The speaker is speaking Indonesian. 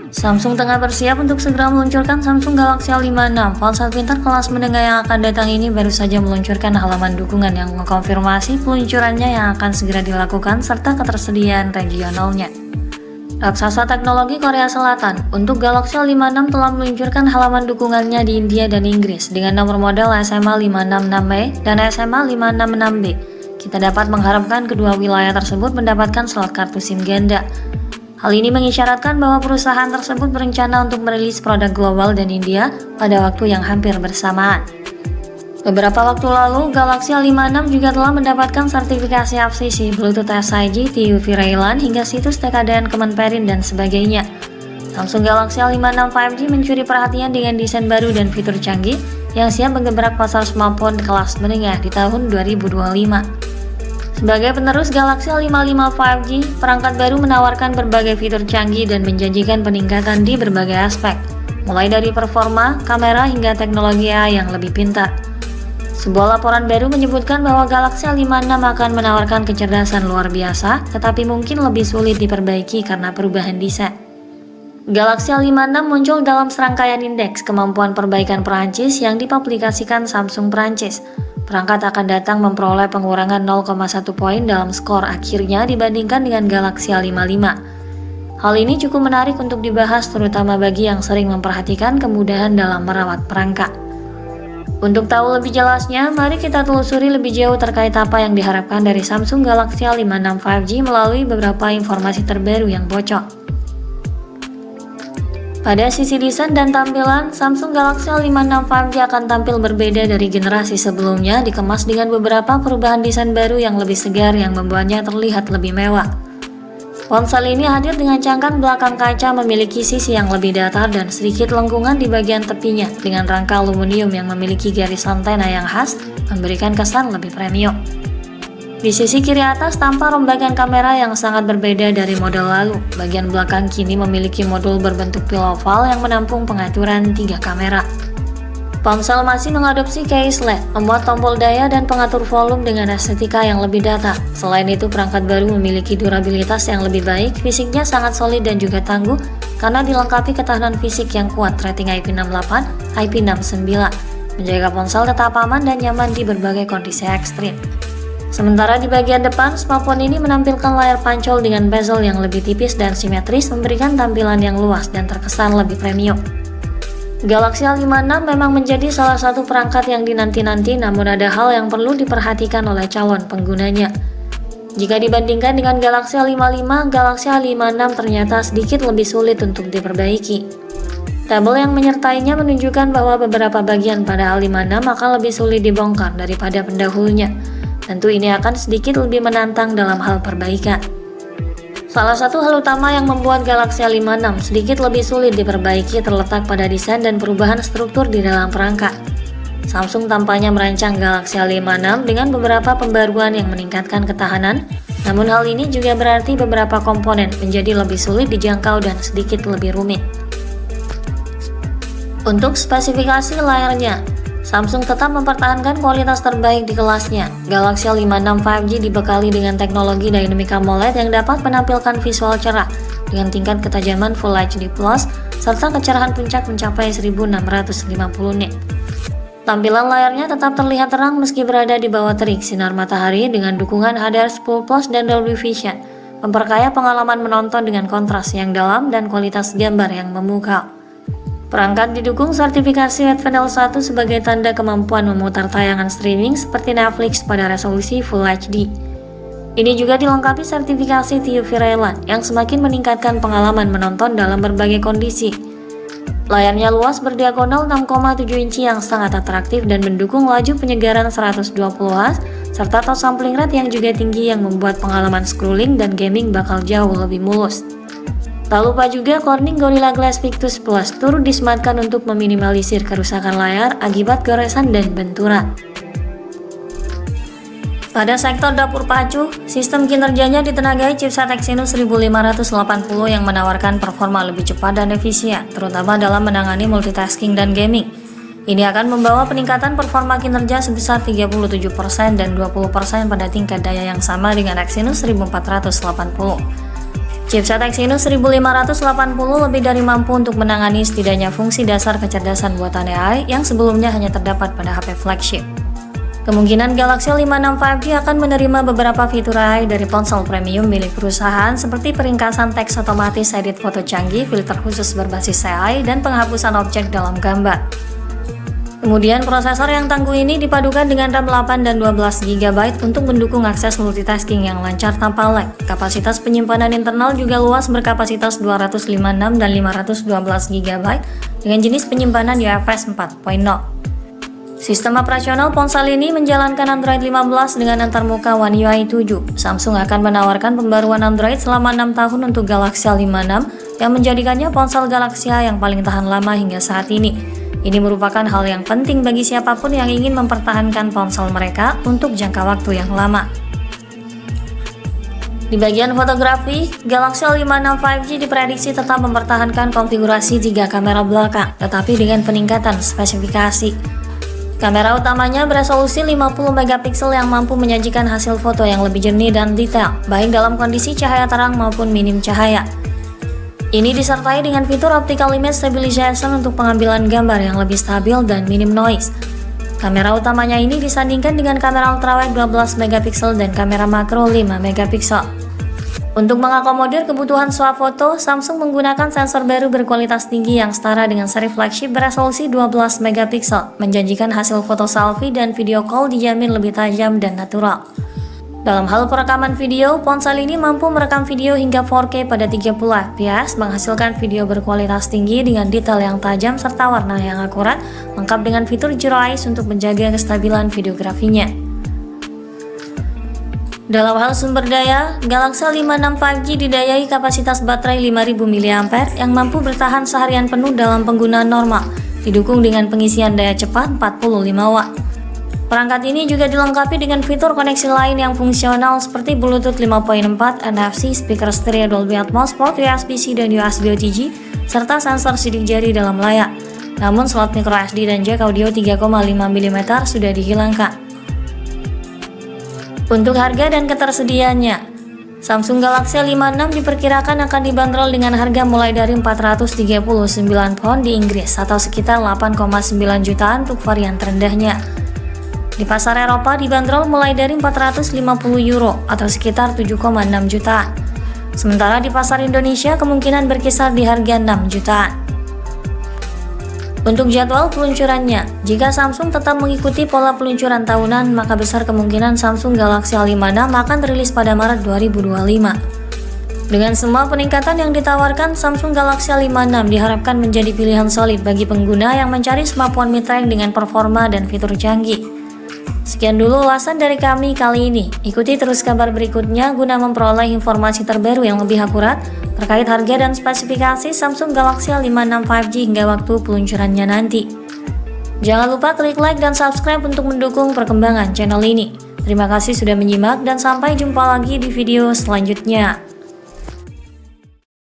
Samsung tengah bersiap untuk segera meluncurkan Samsung Galaxy A56. Ponsel pintar kelas menengah yang akan datang ini baru saja meluncurkan halaman dukungan yang mengkonfirmasi peluncurannya yang akan segera dilakukan serta ketersediaan regionalnya. Raksasa teknologi Korea Selatan untuk Galaxy A56 telah meluncurkan halaman dukungannya di India dan Inggris dengan nomor model SMA 566E dan SMA 566B. Kita dapat mengharapkan kedua wilayah tersebut mendapatkan slot kartu SIM ganda. Hal ini mengisyaratkan bahwa perusahaan tersebut berencana untuk merilis produk global dan India pada waktu yang hampir bersamaan. Beberapa waktu lalu, Galaxy A56 juga telah mendapatkan sertifikasi FCC, Bluetooth SIG, TUV Raylan, hingga situs TKDN Kemenperin dan sebagainya. Samsung Galaxy A56 5G mencuri perhatian dengan desain baru dan fitur canggih yang siap menggebrak pasar smartphone kelas menengah di tahun 2025. Sebagai penerus Galaxy A55 5G, perangkat baru menawarkan berbagai fitur canggih dan menjanjikan peningkatan di berbagai aspek, mulai dari performa, kamera, hingga teknologi AI yang lebih pintar. Sebuah laporan baru menyebutkan bahwa Galaxy A56 akan menawarkan kecerdasan luar biasa, tetapi mungkin lebih sulit diperbaiki karena perubahan desain. Galaxy A56 muncul dalam serangkaian indeks kemampuan perbaikan Perancis yang dipublikasikan Samsung Perancis. Perangkat akan datang memperoleh pengurangan 0,1 poin dalam skor akhirnya dibandingkan dengan Galaxy A55. Hal ini cukup menarik untuk dibahas terutama bagi yang sering memperhatikan kemudahan dalam merawat perangkat. Untuk tahu lebih jelasnya, mari kita telusuri lebih jauh terkait apa yang diharapkan dari Samsung Galaxy A56 5G melalui beberapa informasi terbaru yang bocor. Pada sisi desain dan tampilan, Samsung Galaxy A56 5G akan tampil berbeda dari generasi sebelumnya, dikemas dengan beberapa perubahan desain baru yang lebih segar yang membuatnya terlihat lebih mewah. Ponsel ini hadir dengan cangkang belakang kaca memiliki sisi yang lebih datar dan sedikit lengkungan di bagian tepinya dengan rangka aluminium yang memiliki garis antena yang khas, memberikan kesan lebih premium. Di sisi kiri atas tampak rombakan kamera yang sangat berbeda dari model lalu. Bagian belakang kini memiliki modul berbentuk pil oval yang menampung pengaturan 3 kamera. Ponsel masih mengadopsi case LED, membuat tombol daya dan pengatur volume dengan estetika yang lebih datar. Selain itu, perangkat baru memiliki durabilitas yang lebih baik, fisiknya sangat solid dan juga tangguh karena dilengkapi ketahanan fisik yang kuat rating IP68, IP69, menjaga ponsel tetap aman dan nyaman di berbagai kondisi ekstrim. Sementara di bagian depan, smartphone ini menampilkan layar pancol dengan bezel yang lebih tipis dan simetris, memberikan tampilan yang luas dan terkesan lebih premium. Galaxy A56 memang menjadi salah satu perangkat yang dinanti-nanti, namun ada hal yang perlu diperhatikan oleh calon penggunanya. Jika dibandingkan dengan Galaxy A55, Galaxy A56 ternyata sedikit lebih sulit untuk diperbaiki. Tabel yang menyertainya menunjukkan bahwa beberapa bagian pada A56 akan lebih sulit dibongkar daripada pendahulunya. Tentu ini akan sedikit lebih menantang dalam hal perbaikan. Salah satu hal utama yang membuat Galaxy A56 sedikit lebih sulit diperbaiki terletak pada desain dan perubahan struktur di dalam perangkat. Samsung tampaknya merancang Galaxy A56 dengan beberapa pembaruan yang meningkatkan ketahanan, namun hal ini juga berarti beberapa komponen menjadi lebih sulit dijangkau dan sedikit lebih rumit. Untuk spesifikasi layarnya, Samsung tetap mempertahankan kualitas terbaik di kelasnya. Galaxy A56 5G dibekali dengan teknologi Dynamic AMOLED yang dapat menampilkan visual cerah dengan tingkat ketajaman Full HD+, serta kecerahan puncak mencapai 1650 nit. Tampilan layarnya tetap terlihat terang meski berada di bawah terik sinar matahari dengan dukungan HDR10+ dan Dolby Vision, memperkaya pengalaman menonton dengan kontras yang dalam dan kualitas gambar yang memukau. Perangkat didukung sertifikasi Red Panel 1 sebagai tanda kemampuan memutar tayangan streaming seperti Netflix pada resolusi Full HD. Ini juga dilengkapi sertifikasi TUV Raylan yang semakin meningkatkan pengalaman menonton dalam berbagai kondisi. Layarnya luas berdiagonal 6,7 inci yang sangat atraktif dan mendukung laju penyegaran 120Hz serta touch sampling rate yang juga tinggi yang membuat pengalaman scrolling dan gaming bakal jauh lebih mulus. Tak lupa juga Corning Gorilla Glass Victus Plus turut disematkan untuk meminimalisir kerusakan layar akibat goresan dan benturan. Pada sektor dapur pacu, sistem kinerjanya ditenagai chipset Exynos 1580 yang menawarkan performa lebih cepat dan efisien, terutama dalam menangani multitasking dan gaming. Ini akan membawa peningkatan performa kinerja sebesar 37% dan 20% pada tingkat daya yang sama dengan Exynos 1480. Chipset Exynos 1580 lebih dari mampu untuk menangani setidaknya fungsi dasar kecerdasan buatan AI yang sebelumnya hanya terdapat pada HP flagship. Kemungkinan Galaxy A56 5G akan menerima beberapa fitur AI dari ponsel premium milik perusahaan seperti peringkasan teks otomatis, edit foto canggih, filter khusus berbasis AI, dan penghapusan objek dalam gambar. Kemudian prosesor yang tangguh ini dipadukan dengan RAM 8 dan 12 GB untuk mendukung akses multitasking yang lancar tanpa lag. Kapasitas penyimpanan internal juga luas berkapasitas 256 dan 512 GB dengan jenis penyimpanan UFS 4.0. Sistem operasional ponsel ini menjalankan Android 15 dengan antarmuka One UI 7. Samsung akan menawarkan pembaruan Android selama 6 tahun untuk Galaxy A56 yang menjadikannya ponsel Galaxy A yang paling tahan lama hingga saat ini. Ini merupakan hal yang penting bagi siapapun yang ingin mempertahankan ponsel mereka untuk jangka waktu yang lama. Di bagian fotografi, Galaxy A56 5G diprediksi tetap mempertahankan konfigurasi 3 kamera belakang, tetapi dengan peningkatan spesifikasi. Kamera utamanya beresolusi 50 megapiksel yang mampu menyajikan hasil foto yang lebih jernih dan detail, baik dalam kondisi cahaya terang maupun minim cahaya. Ini disertai dengan fitur Optical Image Stabilization untuk pengambilan gambar yang lebih stabil dan minim noise. Kamera utamanya ini disandingkan dengan kamera ultrawide 12 megapiksel dan kamera makro 5 megapiksel. Untuk mengakomodir kebutuhan swafoto, Samsung menggunakan sensor baru berkualitas tinggi yang setara dengan seri flagship beresolusi 12 megapiksel, menjanjikan hasil foto selfie dan video call dijamin lebih tajam dan natural. Dalam hal perekaman video, ponsel ini mampu merekam video hingga 4K pada 30 fps, menghasilkan video berkualitas tinggi dengan detail yang tajam serta warna yang akurat, lengkap dengan fitur Zero Eyes untuk menjaga kestabilan videografinya. Dalam hal sumber daya, Galaxy A56 5G didayai kapasitas baterai 5000 mAh yang mampu bertahan seharian penuh dalam penggunaan normal, didukung dengan pengisian daya cepat 45 watt. Perangkat ini juga dilengkapi dengan fitur koneksi lain yang fungsional seperti Bluetooth 5.4, NFC, speaker stereo Dolby Atmos, port USB-C dan USB OTG, serta sensor sidik jari dalam layar. Namun slot microSD dan jack audio 3,5 mm sudah dihilangkan. Untuk harga dan ketersediaannya, Samsung Galaxy A56 diperkirakan akan dibanderol dengan harga mulai dari 439 pound di Inggris atau sekitar 8,9 jutaan untuk varian terendahnya. Di pasar Eropa dibanderol mulai dari 450 euro atau sekitar 7,6 jutaan. Sementara di pasar Indonesia kemungkinan berkisar di harga 6 jutaan. Untuk jadwal peluncurannya, jika Samsung tetap mengikuti pola peluncuran tahunan, maka besar kemungkinan Samsung Galaxy A56 akan rilis pada Maret 2025. Dengan semua peningkatan yang ditawarkan, Samsung Galaxy A56 diharapkan menjadi pilihan solid bagi pengguna yang mencari smartphone mid-range dengan performa dan fitur canggih. Sekian dulu ulasan dari kami kali ini. Ikuti terus kabar berikutnya guna memperoleh informasi terbaru yang lebih akurat terkait harga dan spesifikasi Samsung Galaxy A56 5G hingga waktu peluncurannya nanti. Jangan lupa klik like dan subscribe untuk mendukung perkembangan channel ini. Terima kasih sudah menyimak dan sampai jumpa lagi di video selanjutnya.